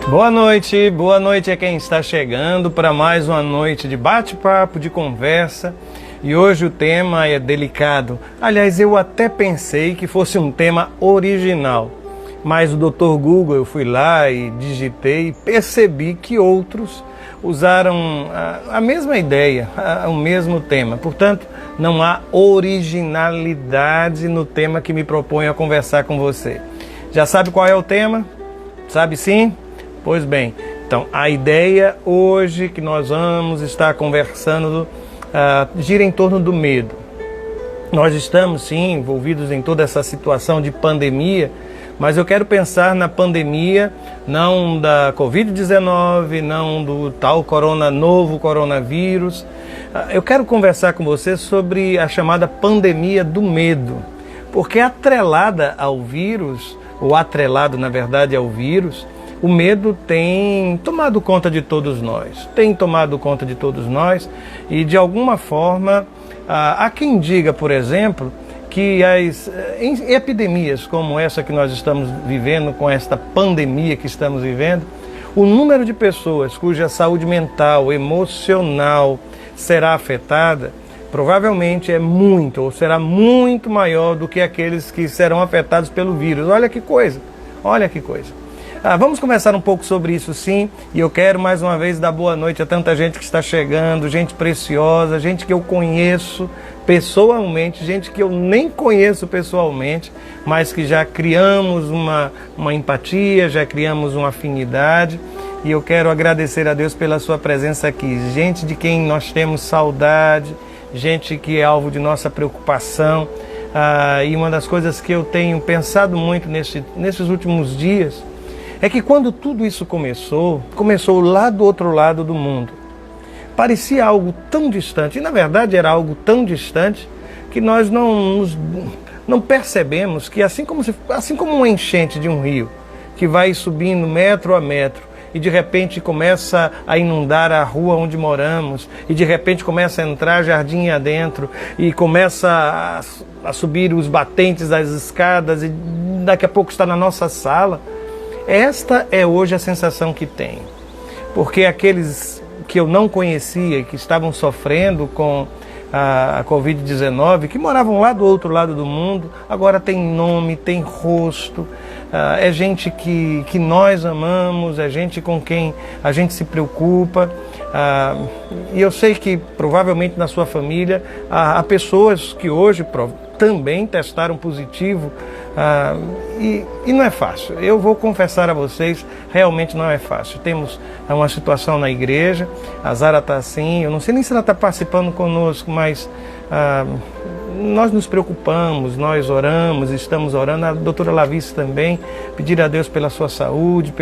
Boa noite a quem está chegando para mais uma noite de bate-papo, de conversa. E hoje o tema é delicado. Aliás, eu até pensei que fosse um tema original, mas o Dr. Google, eu fui lá e digitei e percebi que outros usaram a mesma ideia, o mesmo tema. Portanto, não há originalidade no tema que me proponho a conversar com você. Já sabe qual é o tema? Sabe sim? Pois bem, então a ideia hoje que nós vamos estar conversando gira em torno do medo. Nós estamos sim envolvidos em toda essa situação de pandemia, mas eu quero pensar na pandemia não da Covid-19, não do tal novo coronavírus. Eu quero conversar com você sobre a chamada pandemia do medo, porque atrelada ao vírus, ou atrelado na verdade ao vírus, o medo tem tomado conta de todos nós, e de alguma forma, há quem diga, por exemplo, que em epidemias como essa que nós estamos vivendo, com esta pandemia que estamos vivendo, o número de pessoas cuja saúde mental, emocional será afetada, provavelmente será muito maior do que aqueles que serão afetados pelo vírus. Olha que coisa. Vamos conversar um pouco sobre isso sim, e eu quero mais uma vez dar boa noite a tanta gente que está chegando, gente preciosa, gente que eu conheço pessoalmente, gente que eu nem conheço pessoalmente, mas que já criamos uma empatia, já criamos uma afinidade, e eu quero agradecer a Deus pela sua presença aqui. Gente de quem nós temos saudade, gente que é alvo de nossa preocupação, e uma das coisas que eu tenho pensado muito nesses últimos dias, é que quando tudo isso começou lá do outro lado do mundo. Parecia algo tão distante, e na verdade era algo tão distante, que nós não percebemos que assim como uma enchente de um rio, que vai subindo metro a metro, e de repente começa a inundar a rua onde moramos, e de repente começa a entrar jardim adentro, e começa a subir os batentes das escadas, e daqui a pouco está na nossa sala. Esta é hoje a sensação que tenho, porque aqueles que eu não conhecia e que estavam sofrendo com a Covid-19, que moravam lá do outro lado do mundo, agora tem nome, tem rosto, é gente que nós amamos, é gente com quem a gente se preocupa, e eu sei que provavelmente na sua família há pessoas que hoje também testaram positivo, e não é fácil. Eu vou confessar a vocês, realmente não é fácil. Temos uma situação na igreja, a Zara está assim, eu não sei nem se ela está participando conosco, mas nós nos preocupamos, nós oramos, estamos orando, a doutora Lavice também, pedir a Deus pela sua saúde,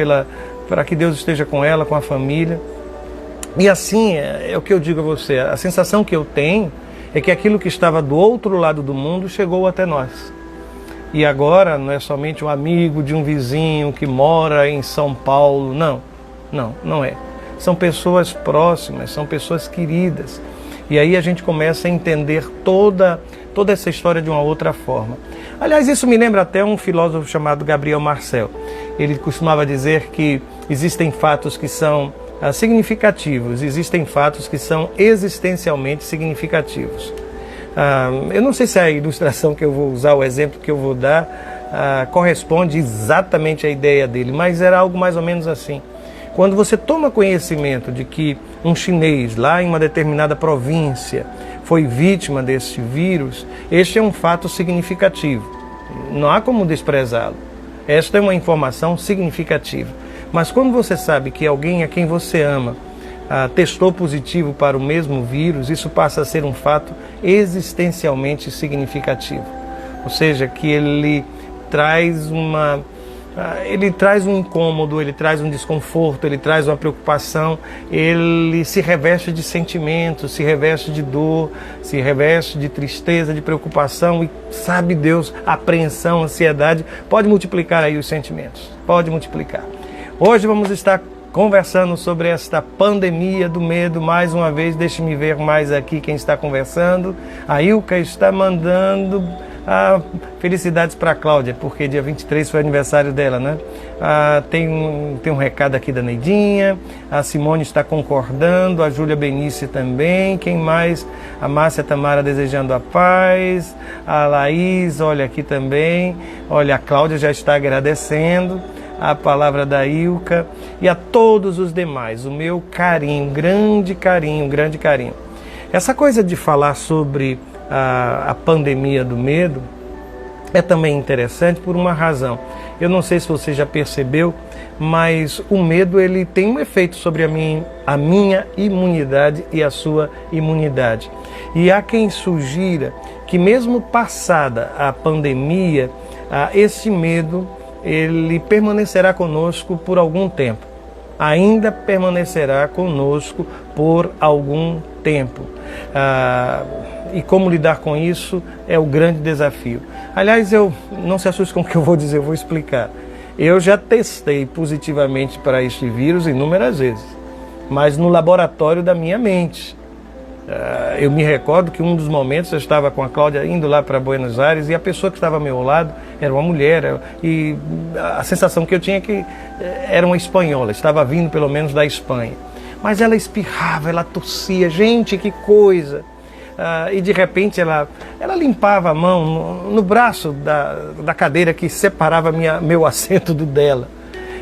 para que Deus esteja com ela, com a família. E assim, é o que eu digo a você, a sensação que eu tenho é que aquilo que estava do outro lado do mundo chegou até nós. E agora não é somente um amigo de um vizinho que mora em São Paulo, não é. São pessoas próximas, são pessoas queridas. E aí a gente começa a entender toda essa história de uma outra forma. Aliás, isso me lembra até um filósofo chamado Gabriel Marcel. Ele costumava dizer que existem fatos que são significativos, existem fatos que são existencialmente significativos. Eu não sei se a ilustração que eu vou usar, o exemplo que eu vou dar, corresponde exatamente à ideia dele, mas era algo mais ou menos assim. Quando você toma conhecimento de que um chinês lá em uma determinada província foi vítima desse vírus, este é um fato significativo. Não há como desprezá-lo. Esta é uma informação significativa. Mas quando você sabe que alguém a quem você ama testou positivo para o mesmo vírus, isso passa a ser um fato existencialmente significativo. Ou seja, que ele traz um incômodo, ele traz um desconforto, ele traz uma preocupação, ele se reveste de sentimentos, se reveste de dor, se reveste de tristeza, de preocupação, e sabe Deus, apreensão, ansiedade, pode multiplicar aí os sentimentos, pode multiplicar. Hoje vamos estar conversando sobre esta pandemia do medo. Mais uma vez, deixe-me ver mais aqui quem está conversando. A Ilka está mandando Felicidades para a Cláudia, porque dia 23 foi aniversário dela, né? Tem um recado aqui da Neidinha, a Simone está concordando, a Júlia Benício também, quem mais? A Márcia Tamara desejando a paz, a Laís, olha aqui também, olha, a Cláudia já está agradecendo, a palavra da Ilka e a todos os demais, o meu carinho, grande carinho, grande carinho. Essa coisa de falar sobre a pandemia do medo é também interessante por uma razão. Eu não sei se você já percebeu, mas o medo ele tem um efeito sobre a minha imunidade e a sua imunidade. E há quem sugira que mesmo passada a pandemia, esse medo ele permanecerá conosco por algum tempo. Ainda permanecerá conosco por algum tempo. E como lidar com isso é o grande desafio. Aliás, não se assuste com o que eu vou dizer, eu vou explicar. Eu já testei positivamente para este vírus inúmeras vezes, mas no laboratório da minha mente. Eu me recordo que um dos momentos eu estava com a Cláudia indo lá para Buenos Aires e a pessoa que estava ao meu lado era uma mulher e a sensação que eu tinha é que era uma espanhola, estava vindo pelo menos da Espanha. Mas ela espirrava, ela tossia, gente, que coisa! E de repente ela limpava a mão no braço da cadeira que separava meu assento do dela.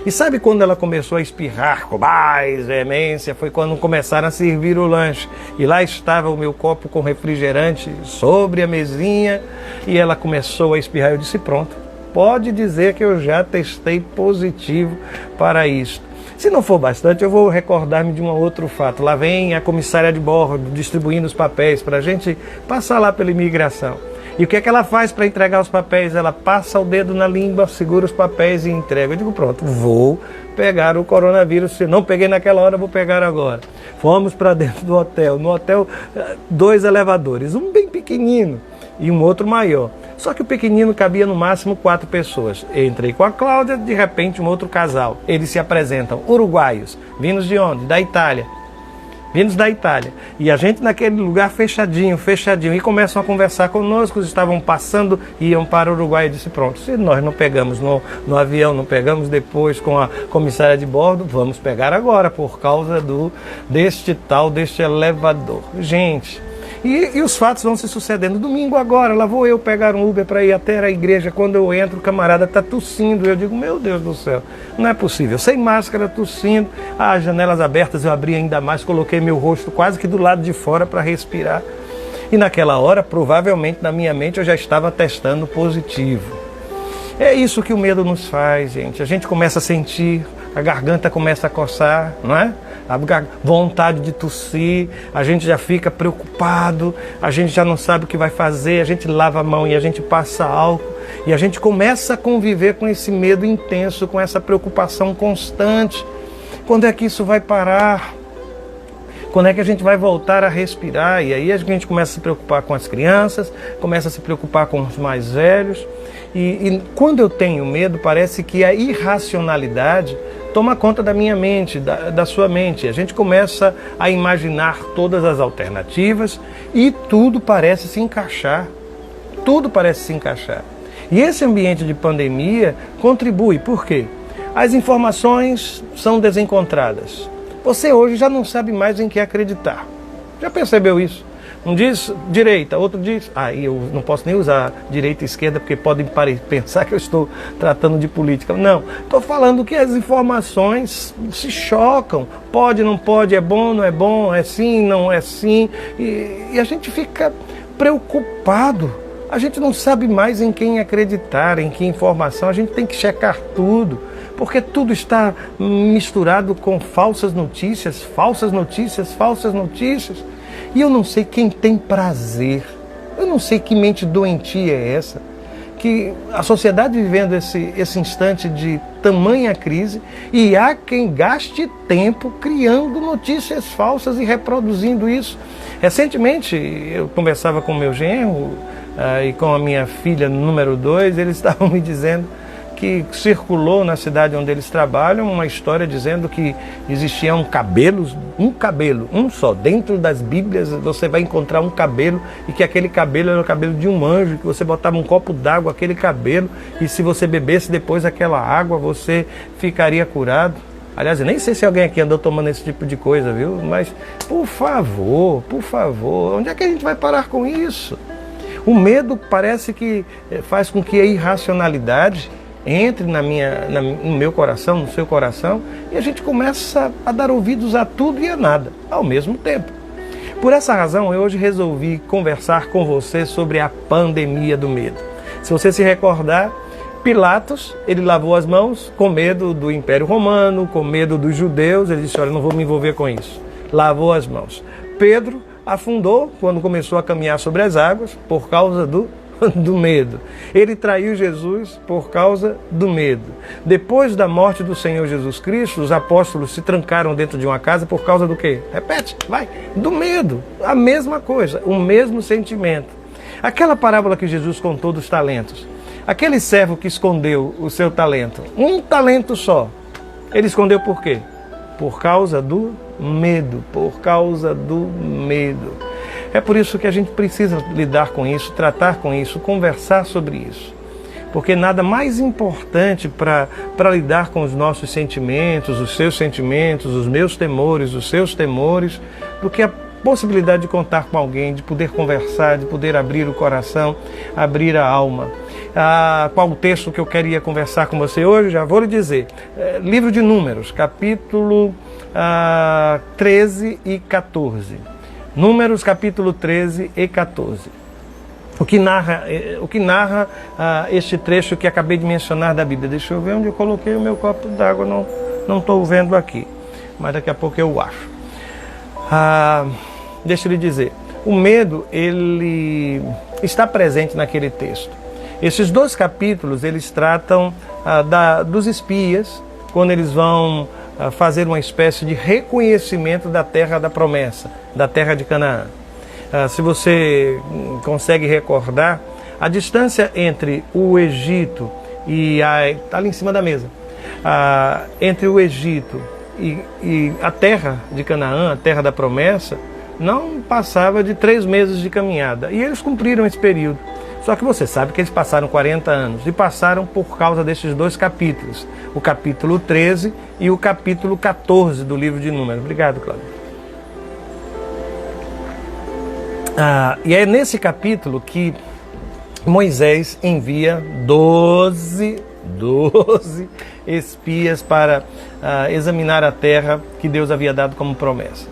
E sabe quando ela começou a espirrar com mais veemência? Foi quando começaram a servir o lanche. E lá estava o meu copo com refrigerante sobre a mesinha e ela começou a espirrar. Eu disse, pronto, pode dizer que eu já testei positivo para isso. Se não for bastante, eu vou recordar-me de um outro fato. Lá vem a comissária de bordo distribuindo os papéis para a gente passar lá pela imigração. E o que é que ela faz para entregar os papéis? Ela passa o dedo na língua, segura os papéis e entrega. Eu digo, pronto, vou pegar o coronavírus. Se não peguei naquela hora, vou pegar agora. Fomos para dentro do hotel. No hotel, 2 elevadores, um bem pequenino e um outro maior. Só que o pequenino cabia no máximo 4 pessoas. Eu entrei com a Cláudia, de repente um outro casal. Eles se apresentam, uruguaios, vindos de onde? Da Itália. Vindos da Itália. E a gente naquele lugar fechadinho. E começam a conversar conosco, estavam passando, iam para o Uruguai. Eu disse, pronto, se nós não pegamos no avião, não pegamos depois com a comissária de bordo, vamos pegar agora, por causa deste elevador. Gente, e os fatos vão se sucedendo. Domingo agora, lá vou eu pegar um Uber para ir até a igreja. Quando eu entro, o camarada está tossindo. Eu digo, meu Deus do céu, não é possível. Sem máscara, tossindo, as janelas abertas, eu abri ainda mais, coloquei meu rosto quase que do lado de fora para respirar. E naquela hora, provavelmente na minha mente, eu já estava testando positivo. É isso que o medo nos faz, gente. A gente começa a sentir, a garganta começa a coçar, não é? A vontade de tossir, a gente já fica preocupado, a gente já não sabe o que vai fazer, a gente lava a mão e a gente passa álcool e a gente começa a conviver com esse medo intenso, com essa preocupação constante. Quando é que isso vai parar? Quando é que a gente vai voltar a respirar? E aí a gente começa a se preocupar com as crianças, começa a se preocupar com os mais velhos. E quando eu tenho medo, parece que a irracionalidade toma conta da minha mente, da sua mente. A gente começa a imaginar todas as alternativas e tudo parece se encaixar. Tudo parece se encaixar. E esse ambiente de pandemia contribui. Por quê? As informações são desencontradas. Você hoje já não sabe mais em que acreditar. Já percebeu isso? Um diz direita, outro diz... eu não posso nem usar direita e esquerda porque podem pensar que eu estou tratando de política. Não, estou falando que as informações se chocam. Pode, não pode, é bom, não é bom, é sim, não é sim. E a gente fica preocupado. A gente não sabe mais em quem acreditar, em que informação. A gente tem que checar tudo. Porque tudo está misturado com falsas notícias. E eu não sei quem tem prazer, eu não sei que mente doentia é essa, que a sociedade vivendo esse instante de tamanha crise e há quem gaste tempo criando notícias falsas e reproduzindo isso. Recentemente eu conversava com o meu genro e com a minha filha número 2, eles estavam me dizendo que circulou na cidade onde eles trabalham uma história dizendo que existia um cabelo, um só. Dentro das Bíblias você vai encontrar um cabelo e que aquele cabelo era o cabelo de um anjo, que você botava um copo d'água, aquele cabelo, e se você bebesse depois aquela água, você ficaria curado. Aliás, eu nem sei se alguém aqui andou tomando esse tipo de coisa, viu? Mas, por favor, onde é que a gente vai parar com isso? O medo parece que faz com que a irracionalidade entre no meu coração, no seu coração, e a gente começa a dar ouvidos a tudo e a nada, ao mesmo tempo. Por essa razão, eu hoje resolvi conversar com você sobre a pandemia do medo. Se você se recordar, Pilatos, ele lavou as mãos com medo do Império Romano, com medo dos judeus, ele disse, olha, não vou me envolver com isso. Lavou as mãos. Pedro afundou quando começou a caminhar sobre as águas por causa do medo. Ele traiu Jesus por causa do medo. Depois da morte do Senhor Jesus Cristo, os apóstolos se trancaram dentro de uma casa por causa do quê? Repete, vai. Do medo. A mesma coisa, o mesmo sentimento. Aquela parábola que Jesus contou dos talentos. Aquele servo que escondeu o seu talento, um talento só, ele escondeu por quê? Por causa do medo, por causa do medo. É por isso que a gente precisa lidar com isso, tratar com isso, conversar sobre isso. Porque nada mais importante para lidar com os nossos sentimentos, os seus sentimentos, os meus temores, os seus temores, do que a possibilidade de contar com alguém, de poder conversar, de poder abrir o coração, abrir a alma. Qual o texto que eu queria conversar com você hoje? Já vou lhe dizer. Livro de Números, capítulo 13 e 14. Números, capítulo 13 e 14. O que narra este trecho que acabei de mencionar da Bíblia. Deixa eu ver onde eu coloquei o meu copo d'água. Não estou vendo aqui, mas daqui a pouco eu acho. Deixa eu lhe dizer. O medo, ele está presente naquele texto. Esses dois capítulos, eles tratam dos espias, quando eles vão fazer uma espécie de reconhecimento da terra da promessa, da terra de Canaã. Se você consegue recordar, a distância entre o Egito e está ali em cima da mesa, entre o Egito e a terra de Canaã, a terra da promessa, não passava de 3 meses de caminhada. E eles cumpriram esse período. Só que você sabe que eles passaram 40 anos e passaram por causa desses dois capítulos, o capítulo 13 e o capítulo 14 do livro de Números. Obrigado, Cláudio. E é nesse capítulo que Moisés envia 12 espias para examinar a terra que Deus havia dado como promessa.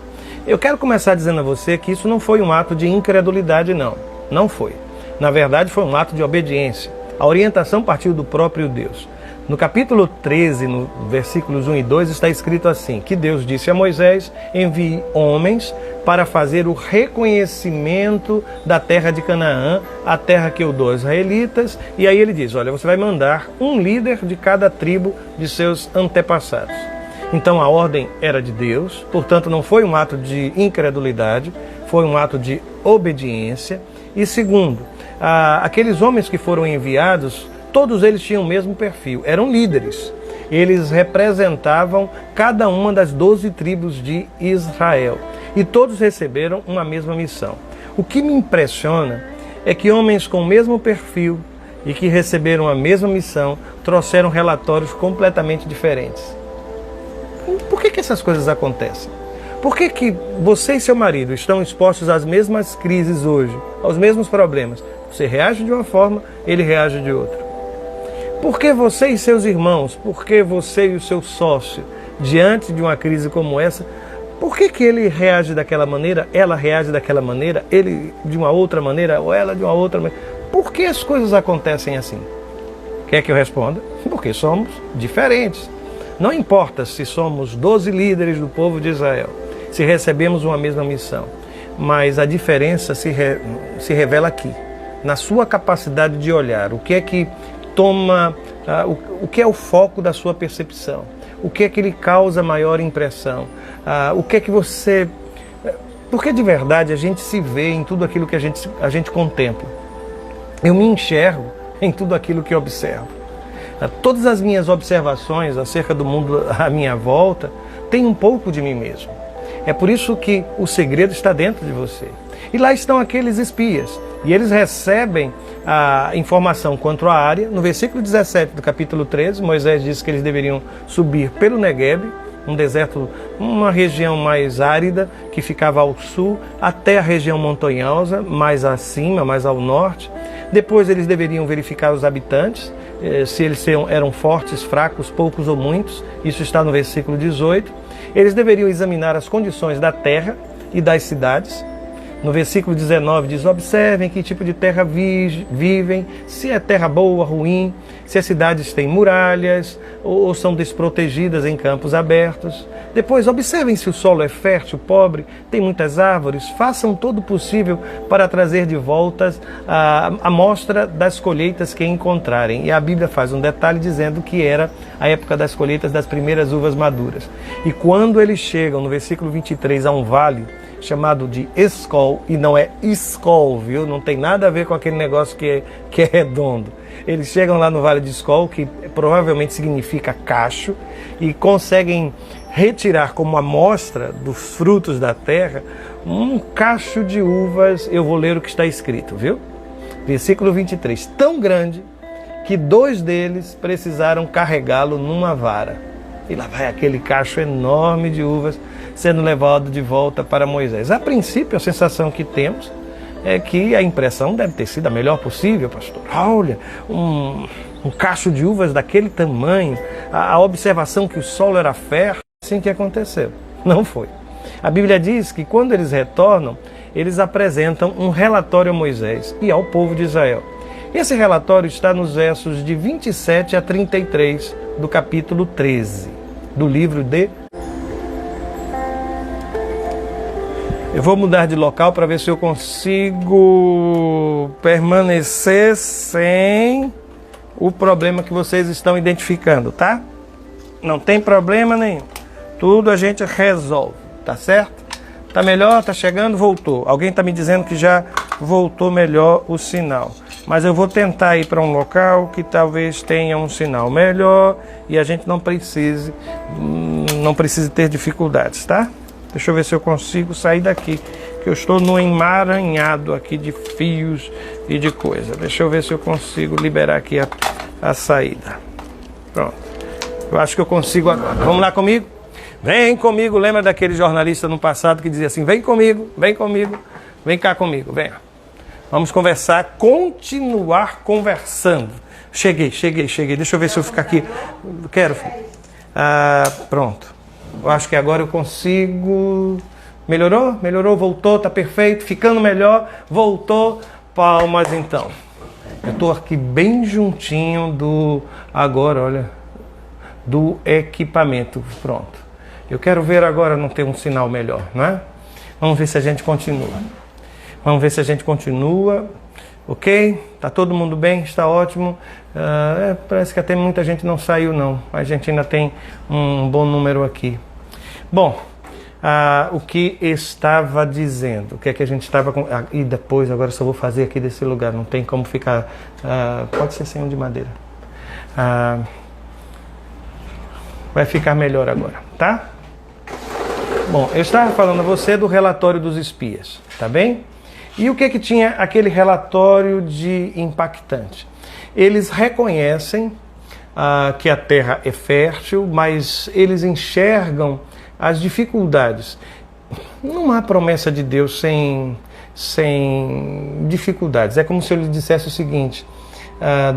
Eu quero começar dizendo a você que isso não foi um ato de incredulidade, não. Não foi. Na verdade, foi um ato de obediência. A orientação partiu do próprio Deus. No capítulo 13, no versículos 1 e 2, está escrito assim, que Deus disse a Moisés, envie homens para fazer o reconhecimento da terra de Canaã, a terra que eu dou aos israelitas, e aí ele diz, olha, você vai mandar um líder de cada tribo de seus antepassados. Então a ordem era de Deus, portanto não foi um ato de incredulidade, foi um ato de obediência. E segundo, aqueles homens que foram enviados, todos eles tinham o mesmo perfil, eram líderes. Eles representavam cada uma das 12 tribos de Israel. E todos receberam uma mesma missão. O que me impressiona é que homens com o mesmo perfil e que receberam a mesma missão trouxeram relatórios completamente diferentes. Por que essas coisas acontecem? Por que você e seu marido estão expostos às mesmas crises hoje, aos mesmos problemas? Você reage de uma forma, ele reage de outra. Por que você e seus irmãos, por que você e o seu sócio, diante de uma crise como essa, por que ele reage daquela maneira, ela reage daquela maneira, ele de uma outra maneira ou ela de uma outra maneira? Por que as coisas acontecem assim? Quer que eu responda? Porque somos diferentes. Não importa se somos 12 líderes do povo de Israel, se recebemos uma mesma missão, mas a diferença se revela aqui, na sua capacidade de olhar, o que é que toma, o que é o foco da sua percepção, o que é que lhe causa maior impressão, o que é que você... Porque de verdade a gente se vê em tudo aquilo que a gente contempla. Eu me enxergo em tudo aquilo que observo. Todas as minhas observações acerca do mundo à minha volta têm um pouco de mim mesmo. É por isso que o segredo está dentro de você. E lá estão aqueles espias, e eles recebem a informação quanto à área. No versículo 17 do capítulo 13, Moisés disse que eles deveriam subir pelo Negueb, um deserto, uma região mais árida, que ficava ao sul, até a região montanhosa, mais acima, mais ao norte. Depois eles deveriam verificar os habitantes, se eles eram fortes, fracos, poucos ou muitos. Isso está no versículo 18. Eles deveriam examinar as condições da terra e das cidades. No versículo 19 diz: observem que tipo de terra vivem, se é terra boa, ruim, se as cidades têm muralhas ou são desprotegidas em campos abertos. Depois, observem se o solo é fértil, pobre, tem muitas árvores. Façam todo o possível para trazer de volta a amostra das colheitas que encontrarem. E a Bíblia faz um detalhe dizendo que era a época das colheitas das primeiras uvas maduras. E quando eles chegam, no versículo 23, a um vale chamado de Escol, e não é Escol, viu? Não tem nada a ver com aquele negócio que é redondo. Eles chegam lá no Vale de Escol, que provavelmente significa cacho, e conseguem retirar como amostra dos frutos da terra um cacho de uvas. Eu vou ler o que está escrito, viu? Versículo 23, tão grande que 2 deles precisaram carregá-lo numa vara. E lá vai aquele cacho enorme de uvas sendo levado de volta para Moisés. A princípio, a sensação que temos é que a impressão deve ter sido a melhor possível, pastor. Olha, um cacho de uvas daquele tamanho, a observação que o solo era fértil, assim que aconteceu. Não foi. A Bíblia diz que quando eles retornam, eles apresentam um relatório a Moisés e ao povo de Israel. Esse relatório está nos versos de 27 a 33 do capítulo 13 do livro de... Eu vou mudar de local para ver se eu consigo permanecer sem o problema que vocês estão identificando, tá? Não tem problema nenhum. Tudo a gente resolve, tá certo? Tá melhor? Tá chegando? Voltou. Alguém tá me dizendo que já voltou melhor o sinal. Mas eu vou tentar ir para um local que talvez tenha um sinal melhor e a gente não precise ter dificuldades, tá? Deixa eu ver se eu consigo sair daqui, que eu estou no emaranhado aqui de fios e de coisa. Deixa eu ver se eu consigo liberar aqui a saída. Pronto. Eu acho que eu consigo agora. Vamos lá comigo? Vem comigo. Lembra daquele jornalista no passado que dizia assim: vem comigo, vem cá comigo, venha. Vamos conversar, continuar conversando. Cheguei. Deixa eu ver se eu ficar aqui. Quero. Pronto. Eu acho que agora eu consigo... Melhorou, voltou, tá perfeito, ficando melhor, voltou. Palmas então. Eu estou aqui bem juntinho do equipamento. Pronto. Eu quero ver agora não ter um sinal melhor, não é? Vamos ver se a gente continua. Ok? Tá todo mundo bem? Está ótimo. Parece que até muita gente não saiu não. A gente ainda tem um bom número aqui. Bom, o que estava dizendo? O que é que a gente estava... E depois, agora só vou fazer aqui desse lugar. Não tem como ficar... pode ser sem um de madeira. Vai ficar melhor agora, tá? Bom, eu estava falando a você do relatório dos espias, tá bem? E o que tinha aquele relatório de impactante? Eles reconhecem que a terra é fértil, mas eles enxergam as dificuldades. Não há promessa de Deus sem dificuldades. É como se eu lhe dissesse o seguinte: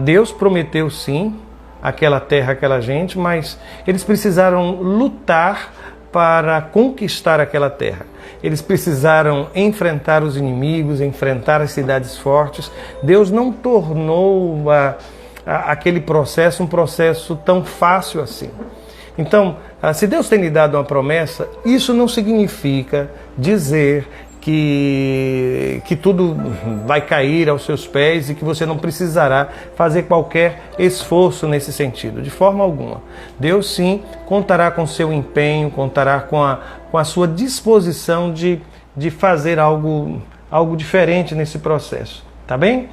Deus prometeu sim aquela terra, aquela gente, mas eles precisaram lutar para conquistar aquela terra. Eles precisaram enfrentar os inimigos, enfrentar as cidades fortes. Deus não tornou aquele processo um processo tão fácil assim. Então, se Deus tem lhe dado uma promessa, isso não significa dizer que tudo vai cair aos seus pés e que você não precisará fazer qualquer esforço nesse sentido, de forma alguma. Deus sim contará com seu empenho, contará com a sua disposição de fazer algo diferente nesse processo, tá bem?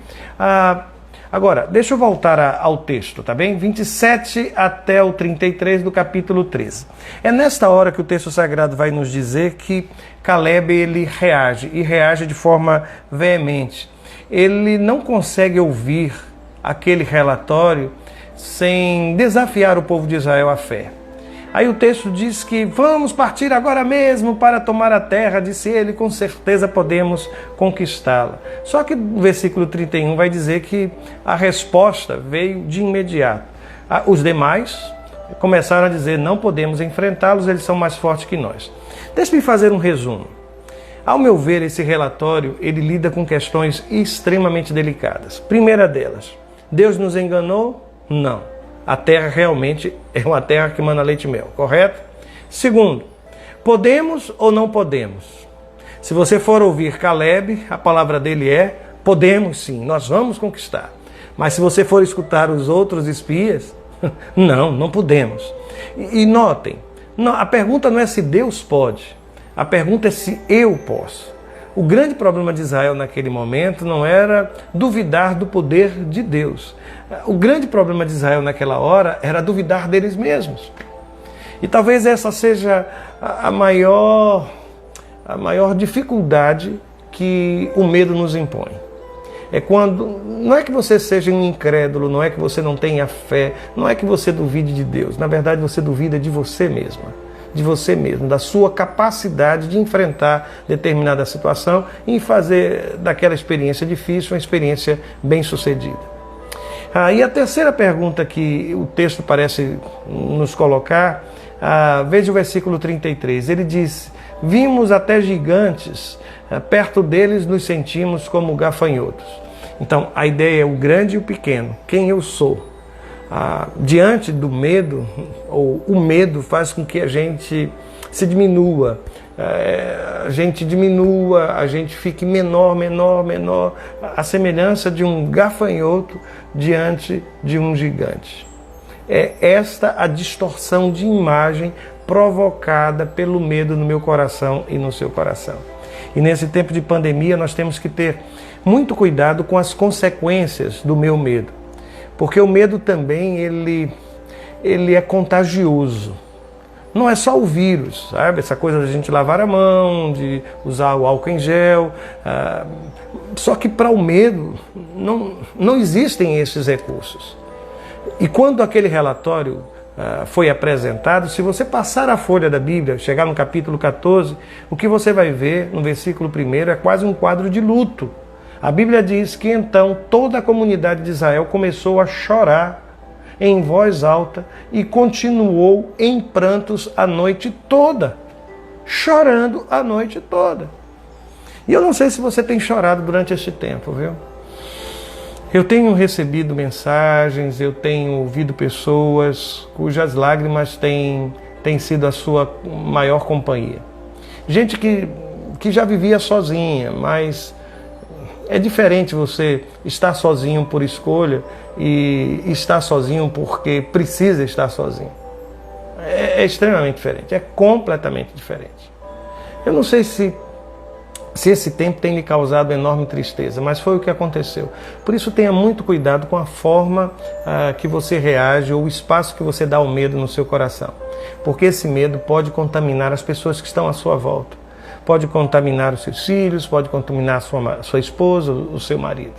Agora, deixa eu voltar ao texto, tá bem? 27 até o 33 do capítulo 13. É nesta hora que o texto sagrado vai nos dizer que Caleb, ele reage, e reage de forma veemente. Ele não consegue ouvir aquele relatório sem desafiar o povo de Israel à fé. Aí o texto diz que vamos partir agora mesmo para tomar a terra, disse ele, com certeza podemos conquistá-la. Só que no versículo 31 vai dizer que a resposta veio de imediato. Os demais começaram a dizer, não podemos enfrentá-los, eles são mais fortes que nós. Deixe-me fazer um resumo. Ao meu ver, esse relatório, ele lida com questões extremamente delicadas. Primeira delas, Deus nos enganou? Não. A terra realmente é uma terra que manda leite e mel, correto? Segundo, podemos ou não podemos? Se você for ouvir Caleb, a palavra dele é, podemos sim, nós vamos conquistar. Mas se você for escutar os outros espias, não podemos. E notem, a pergunta não é se Deus pode, a pergunta é se eu posso. O grande problema de Israel naquele momento não era duvidar do poder de Deus. O grande problema de Israel naquela hora era duvidar deles mesmos. E talvez essa seja a maior dificuldade que o medo nos impõe. É quando, não é que você seja um incrédulo, não é que você não tenha fé, não é que você duvide de Deus. Na verdade, você duvida de você mesma. De você mesmo, da sua capacidade de enfrentar determinada situação e fazer daquela experiência difícil uma experiência bem-sucedida. E a terceira pergunta que o texto parece nos colocar, veja o versículo 33, ele diz, vimos até gigantes, perto deles nos sentimos como gafanhotos. Então, a ideia é o grande e o pequeno, quem eu sou. Diante do medo, ou o medo faz com que a gente se diminua, a gente fique menor, a semelhança de um gafanhoto diante de um gigante. É esta a distorção de imagem provocada pelo medo no meu coração e no seu coração. E nesse tempo de pandemia nós temos que ter muito cuidado com as consequências do meu medo. Porque o medo também, ele é contagioso. Não é só o vírus, sabe? Essa coisa de a gente lavar a mão, de usar o álcool em gel. Só que para o medo não existem esses recursos. E quando aquele relatório foi apresentado, se você passar a folha da Bíblia, chegar no capítulo 14, o que você vai ver no versículo 1 é quase um quadro de luto. A Bíblia diz que então toda a comunidade de Israel começou a chorar em voz alta e continuou em prantos a noite toda, chorando a noite toda. E eu não sei se você tem chorado durante este tempo, viu? Eu tenho recebido mensagens, eu tenho ouvido pessoas cujas lágrimas têm sido a sua maior companhia. Gente que já vivia sozinha, mas é diferente você estar sozinho por escolha e estar sozinho porque precisa estar sozinho. É extremamente diferente, é completamente diferente. Eu não sei se esse tempo tem lhe causado enorme tristeza, mas foi o que aconteceu. Por isso tenha muito cuidado com a forma que você reage ou o espaço que você dá ao medo no seu coração. Porque esse medo pode contaminar as pessoas que estão à sua volta. Pode contaminar os seus filhos, pode contaminar a sua esposa, o seu marido.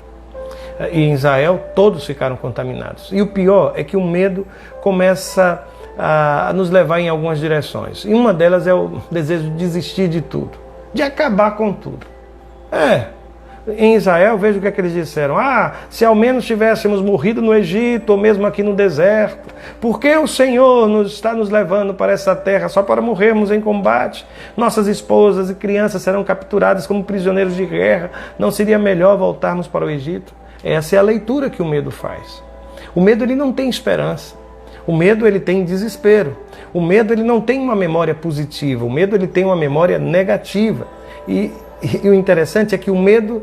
E em Israel todos ficaram contaminados. E o pior é que o medo começa a nos levar em algumas direções. E uma delas é o desejo de desistir de tudo, de acabar com tudo. Em Israel, veja o que é que eles disseram. Se ao menos tivéssemos morrido no Egito, ou mesmo aqui no deserto, por que o Senhor está nos levando para essa terra só para morrermos em combate? Nossas esposas e crianças serão capturadas como prisioneiros de guerra. Não seria melhor voltarmos para o Egito? Essa é a leitura que o medo faz. O medo, ele não tem esperança. O medo, ele tem desespero. O medo, ele não tem uma memória positiva. O medo, ele tem uma memória negativa. E o interessante é que o medo,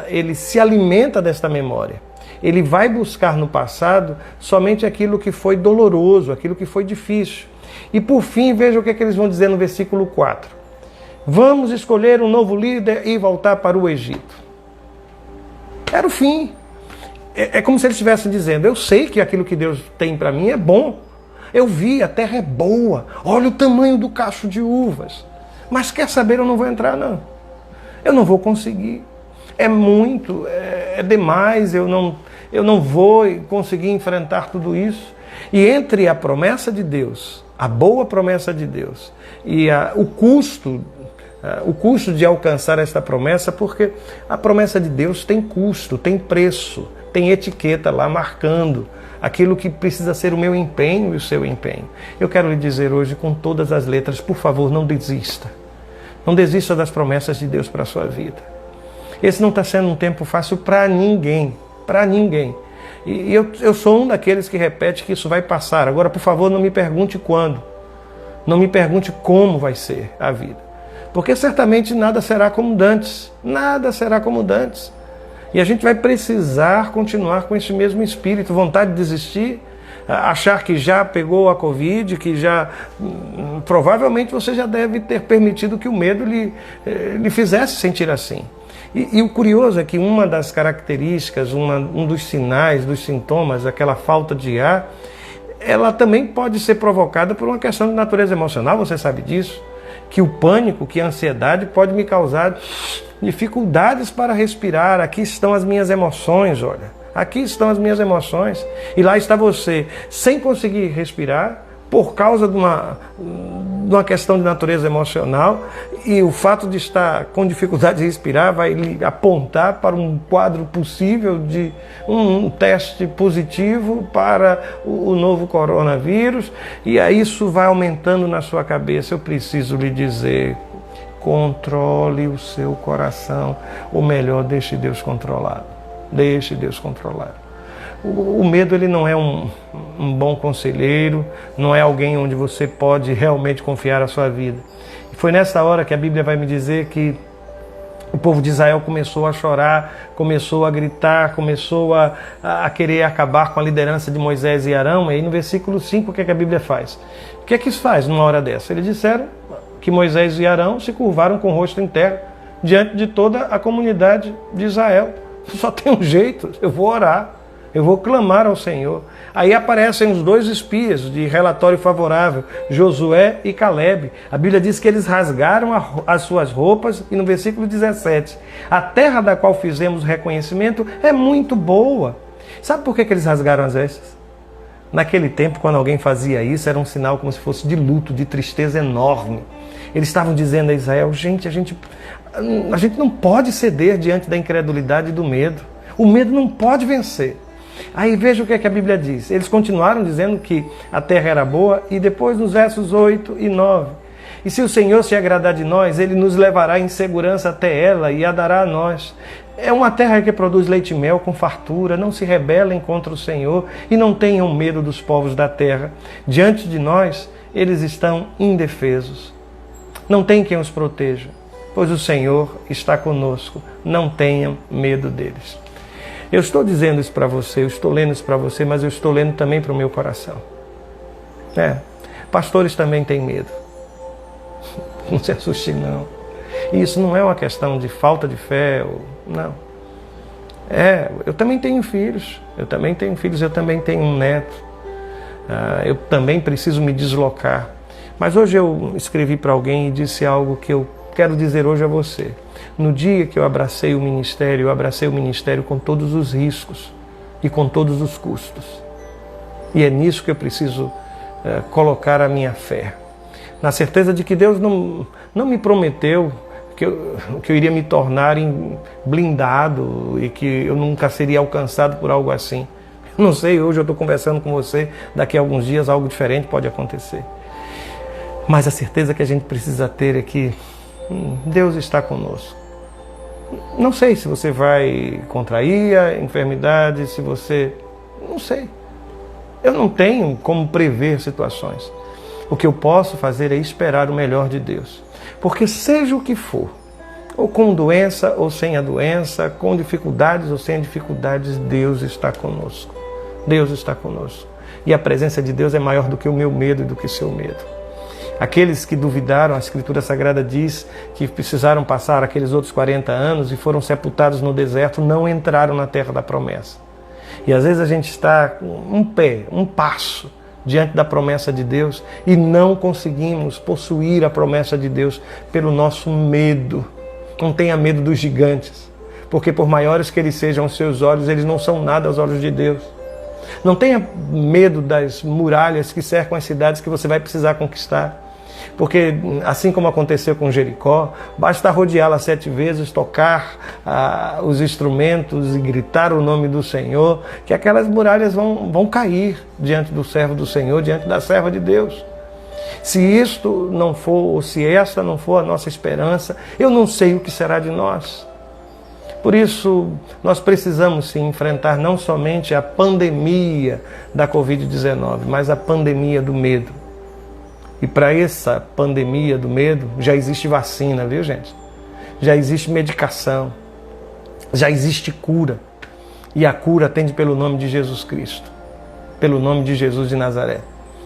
ele se alimenta desta memória. Ele vai buscar no passado somente aquilo que foi doloroso, aquilo que foi difícil. E por fim, veja o que eles vão dizer no versículo 4. Vamos escolher um novo líder e voltar para o Egito. Era o fim. É como se ele estivesse dizendo, eu sei que aquilo que Deus tem para mim é bom. Eu vi, a terra é boa. Olha o tamanho do cacho de uvas. Mas quer saber, eu não vou entrar não. Eu não vou conseguir. É muito, é demais, eu não vou conseguir enfrentar tudo isso. E entre a promessa de Deus, a boa promessa de Deus, e o custo de alcançar esta promessa, porque a promessa de Deus tem custo, tem preço, tem etiqueta lá marcando aquilo que precisa ser o meu empenho e o seu empenho. Eu quero lhe dizer hoje com todas as letras, por favor, não desista. Não desista das promessas de Deus para a sua vida. Esse não está sendo um tempo fácil para ninguém, para ninguém. E eu sou um daqueles que repete que isso vai passar. Agora, por favor, não me pergunte quando. Não me pergunte como vai ser a vida. Porque certamente nada será como dantes. Nada será como dantes. E a gente vai precisar continuar com esse mesmo espírito, vontade de desistir, achar que já pegou a Covid, que já... Provavelmente você já deve ter permitido que o medo lhe fizesse sentir assim. E o curioso é que uma das características, um dos sinais, dos sintomas, aquela falta de ar, ela também pode ser provocada por uma questão de natureza emocional, você sabe disso? Que o pânico, que a ansiedade pode me causar dificuldades para respirar. Aqui estão as minhas emoções, olha. Aqui estão as minhas emoções. E lá está você, sem conseguir respirar, por causa de uma questão de natureza emocional, e o fato de estar com dificuldade de respirar vai lhe apontar para um quadro possível de um teste positivo para o novo coronavírus, e aí isso vai aumentando na sua cabeça. Eu preciso lhe dizer, controle o seu coração, ou melhor, deixe Deus controlado. Deixe Deus controlado. O medo, ele não é um bom conselheiro, não é alguém onde você pode realmente confiar a sua vida. E foi nessa hora que a Bíblia vai me dizer que o povo de Israel começou a chorar, começou a gritar, começou a querer acabar com a liderança de Moisés e Arão. E aí no versículo 5, o que é que a Bíblia faz? O que é que isso faz numa hora dessa? Eles disseram que Moisés e Arão se curvaram com o rosto em terra diante de toda a comunidade de Israel. Só tem um jeito, eu vou orar. Eu vou clamar ao Senhor. Aí aparecem os dois espias de relatório favorável, Josué e Calebe. A Bíblia diz que eles rasgaram as suas roupas, e no versículo 17, a terra da qual fizemos reconhecimento é muito boa. Sabe por que eles rasgaram as vestes? Naquele tempo, quando alguém fazia isso, era um sinal como se fosse de luto, de tristeza enorme. Eles estavam dizendo a Israel, gente, a gente não pode ceder diante da incredulidade e do medo. O medo não pode vencer. Aí veja o que é que a Bíblia diz. Eles continuaram dizendo que a terra era boa, e depois nos versos 8 e 9. E se o Senhor se agradar de nós, Ele nos levará em segurança até ela e a dará a nós. É uma terra que produz leite e mel com fartura. Não se rebelem contra o Senhor e não tenham medo dos povos da terra. Diante de nós, eles estão indefesos. Não tem quem os proteja, pois o Senhor está conosco. Não tenham medo deles. Eu estou dizendo isso para você, eu estou lendo isso para você, mas eu estou lendo também para o meu coração. Pastores também têm medo. Não se assuste, não. E isso não é uma questão de falta de fé, não. Eu também tenho filhos, eu também tenho um neto. Eu também preciso me deslocar. Mas hoje eu escrevi para alguém e disse algo que eu quero dizer hoje a você. No dia que eu abracei o ministério com todos os riscos e com todos os custos. E é nisso que eu preciso colocar a minha fé. Na certeza de que Deus não me prometeu que eu iria me tornar blindado e que eu nunca seria alcançado por algo assim. Eu não sei, hoje eu estou conversando com você, daqui a alguns dias algo diferente pode acontecer. Mas a certeza que a gente precisa ter é que Deus está conosco. Não sei se você vai contrair a enfermidade, se você... Não sei. Eu não tenho como prever situações. O que eu posso fazer é esperar o melhor de Deus. Porque seja o que for, ou com doença ou sem a doença, com dificuldades ou sem dificuldades, Deus está conosco. Deus está conosco. E a presença de Deus é maior do que o meu medo e do que o seu medo. Aqueles que duvidaram, a Escritura Sagrada diz que precisaram passar aqueles outros 40 anos e foram sepultados no deserto, não entraram na terra da promessa. E às vezes a gente está com um pé, um passo diante da promessa de Deus e não conseguimos possuir a promessa de Deus pelo nosso medo. Não tenha medo dos gigantes, porque por maiores que eles sejam os seus olhos, eles não são nada aos olhos de Deus. Não tenha medo das muralhas que cercam as cidades que você vai precisar conquistar. Porque, assim como aconteceu com Jericó, basta rodeá-la 7 vezes, tocar os instrumentos e gritar o nome do Senhor, que aquelas muralhas vão cair diante do servo do Senhor, diante da serva de Deus. Se isto não for, ou se esta não for a nossa esperança, eu não sei o que será de nós. Por isso, nós precisamos sim enfrentar não somente a pandemia da Covid-19, mas a pandemia do medo. E para essa pandemia do medo, já existe vacina, viu, gente? Já existe medicação, já existe cura. E a cura atende pelo nome de Jesus Cristo, pelo nome de Jesus de Nazaré.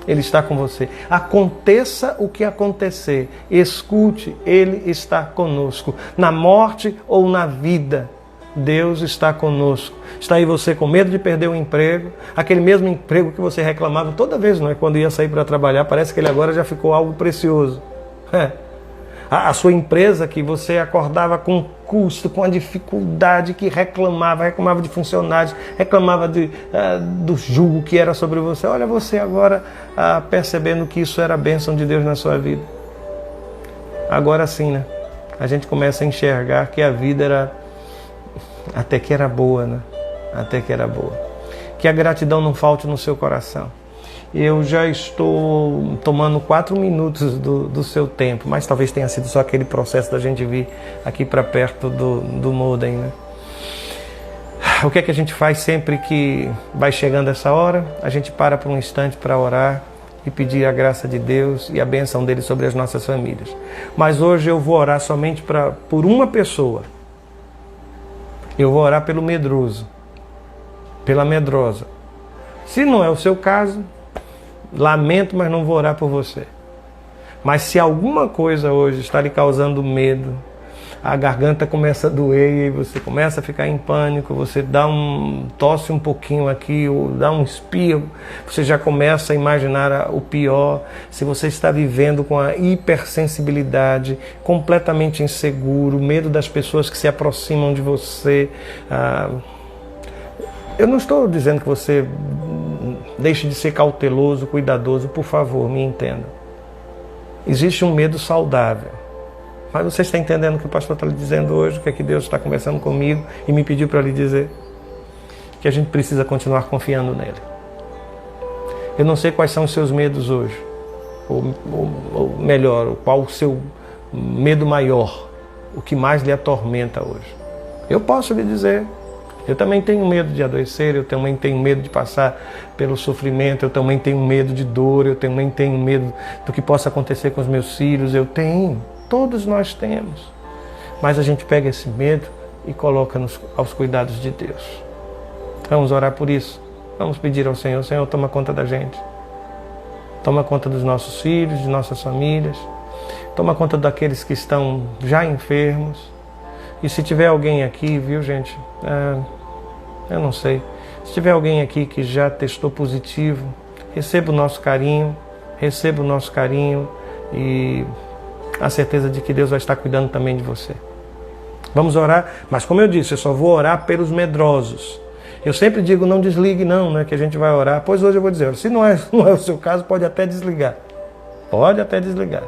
Ele está com você. Aconteça o que acontecer, escute, Ele está conosco. Na morte ou na vida, Deus está conosco. Está aí você com medo de perder o emprego, aquele mesmo emprego que você reclamava toda vez, não é? Quando ia sair para trabalhar, parece que ele agora já ficou algo precioso. A sua empresa que você acordava com custo, com a dificuldade, que reclamava de funcionários, reclamava do jugo que era sobre você. Olha você agora percebendo que isso era a bênção de Deus na sua vida. Agora sim, né? A gente começa a enxergar que a vida era até que era boa, né? Até que era boa. Que a gratidão não falte no seu coração. Eu já estou tomando 4 minutos do seu tempo, mas talvez tenha sido só aquele processo da gente vir aqui para perto do modem, né? O que é que a gente faz sempre que vai chegando essa hora? A gente para por um instante para orar e pedir a graça de Deus e a bênção dele sobre as nossas famílias. Mas hoje eu vou orar somente por uma pessoa. Eu vou orar pelo medroso, pela medrosa. Se não é o seu caso, lamento, mas não vou orar por você. Mas se alguma coisa hoje está lhe causando medo, a garganta começa a doer e você começa a ficar em pânico, você tosse um pouquinho aqui, ou dá um espirro, você já começa a imaginar o pior. Se você está vivendo com a hipersensibilidade, completamente inseguro, medo das pessoas que se aproximam de você, eu não estou dizendo que você deixe de ser cauteloso, cuidadoso, por favor, me entenda. Existe um medo saudável. Mas você está entendendo o que o pastor está lhe dizendo hoje, o que é que Deus está conversando comigo e me pediu para lhe dizer? Que a gente precisa continuar confiando nele. Eu não sei quais são os seus medos hoje, ou melhor, qual o seu medo maior, o que mais lhe atormenta hoje. Eu posso lhe dizer, eu também tenho medo de adoecer, eu também tenho medo de passar pelo sofrimento, eu também tenho medo de dor, eu também tenho medo do que possa acontecer com os meus filhos, eu tenho. Todos nós temos, mas a gente pega esse medo e coloca aos cuidados de Deus. Vamos orar por isso. Vamos pedir ao Senhor: Senhor, toma conta da gente. Toma conta dos nossos filhos, de nossas famílias. Toma conta daqueles que estão já enfermos. E se tiver alguém aqui, viu, gente? Eu não sei. Se tiver alguém aqui que já testou positivo, receba o nosso carinho, e a certeza de que Deus vai estar cuidando também de você. Vamos orar, mas como eu disse, eu só vou orar pelos medrosos. Eu sempre digo, não desligue não é que a gente vai orar. Pois hoje eu vou dizer, se não é o seu caso, pode até desligar. Pode até desligar.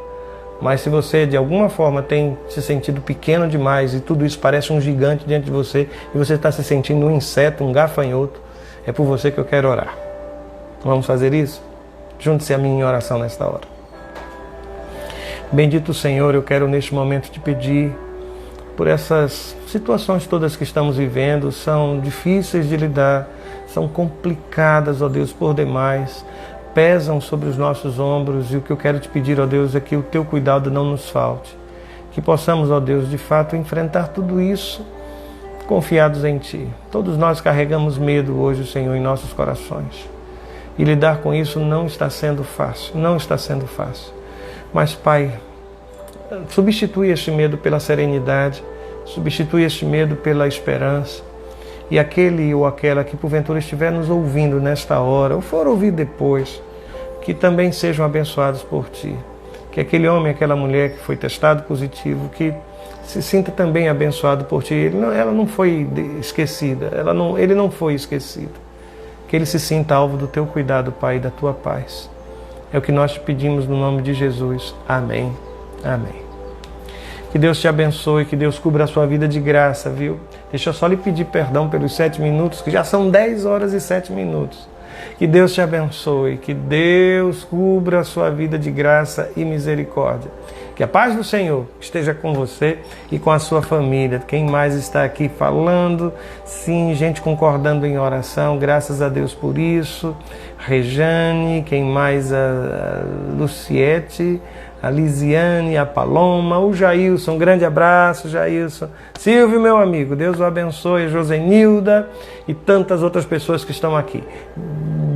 Mas se você de alguma forma tem se sentido pequeno demais e tudo isso parece um gigante diante de você e você está se sentindo um inseto, um gafanhoto, é por você que eu quero orar. Vamos fazer isso? Junte-se a mim em oração nesta hora. Bendito Senhor, eu quero neste momento te pedir por essas situações todas que estamos vivendo, são difíceis de lidar, são complicadas, ó Deus, por demais, pesam sobre os nossos ombros, e o que eu quero te pedir, ó Deus, é que o teu cuidado não nos falte, que possamos, ó Deus, de fato enfrentar tudo isso confiados em Ti. Todos nós carregamos medo hoje, Senhor, em nossos corações, e lidar com isso não está sendo fácil, Mas, Pai, substitui este medo pela serenidade, substitui este medo pela esperança E aquele ou aquela que porventura estiver nos ouvindo nesta hora, ou for ouvir depois, que também sejam abençoados por Ti. Que aquele homem, aquela mulher que foi testado positivo, que se sinta também abençoado por Ti. Ela não foi esquecida, ele não foi esquecido. Que ele se sinta alvo do Teu cuidado, Pai, e da Tua paz. É o que nós te pedimos no nome de Jesus. Amém. Amém. Que Deus te abençoe, que Deus cubra a sua vida de graça, viu? Deixa eu só lhe pedir perdão pelos 7 minutos, que já são 10 horas e 7 minutos. Que Deus te abençoe, que Deus cubra a sua vida de graça e misericórdia. Que a paz do Senhor esteja com você e com a sua família. Quem mais está aqui falando? Sim, gente concordando em oração, graças a Deus por isso. Rejane, quem mais? A Luciete, a Lisiane, a Paloma, o Jailson, um grande abraço, Jailson. Silvio, meu amigo, Deus o abençoe, Josenilda e tantas outras pessoas que estão aqui.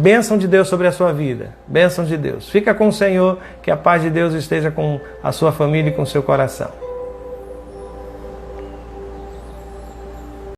Bênção de Deus sobre a sua vida, bênção de Deus. Fica com o Senhor, que a paz de Deus esteja com a sua família e com o seu coração.